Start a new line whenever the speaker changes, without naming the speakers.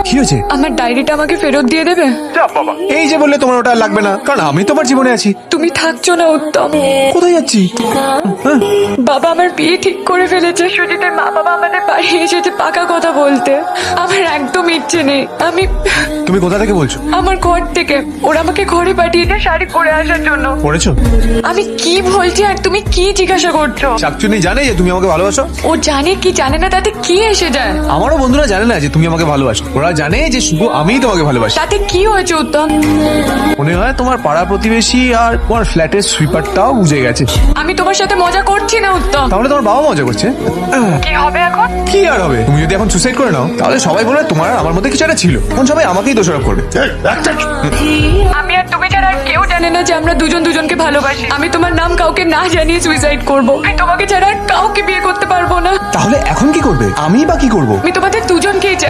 কি হয়েছে?
আমার ডায়েরিটা আমাকে ফেরত দিয়ে দেবে?
বাবা, এই যে বললে তোমার ওটা আর লাগবে না, কারণ আমি তোমার জীবনে আছি।
তুমি থাকছো না উত্তম।
কোথায় যাচ্ছি? হ্যাঁ,
বাবা আমার বিয়ে ঠিক করে ফেলেছে। সুজিতের মা বাবা আমাদের বাড়ি এসেছে পাকা কথা বলতে। আমার একদম ইচ্ছে নেই।
তুমি কোথা থেকে বলছো?
আমার ঘর থেকে ওরা আমাকে ঘরে পাঠিয়েছে শাড়ি পরে আসার জন্য।
পড়েছো?
আমি কি বলছি আর তুমি কি জিজ্ঞাসা করছো?
শাকচুন্নি জানে যে তুমি আমাকে ভালোবাসো?
ও জানে কি জানে না তাতে কি এসে যায়?
আমারও বন্ধুরা জানে না যে তুমি আমাকে ভালোবাসো, ওরা জানে যে শুধু আমিই তোমাকে ভালোবাসি।
তাতে কি হয়েছে উত্তম?
মনে হয় তোমার পাড়া প্রতিবেশী আর তোমার ফ্ল্যাটের সুইপারটাও বুঝে গেছে।
আমি তোমার সাথে মজা করছি না উত্তম।
তাহলে তোমার বাবা মজা করছে?
কি হবে এখন?
কি আর হবে? তুমি যদি এখন সুসাইড করে নাও তাহলে সবাই বলবে তোমার আর আমার মধ্যে কিছু একটা ছিল, এখন সবাই আমাকেই দোষারোপ করবে।
আমি আর তুমি ছাড়া আর কেউ জানে না যে আমরা দুজন দুজনকে ভালোবাসি। আমি তোমার নাম কাউকে না জানিয়ে সুইসাইড করবো। আমি তোমাকে ছাড়া আর কাউকে বিয়ে করতে পারবো না।
তাহলে এখন কি করবে? আমি বা কি করবো?
আমি তোমাদের দুজনকেই চাই।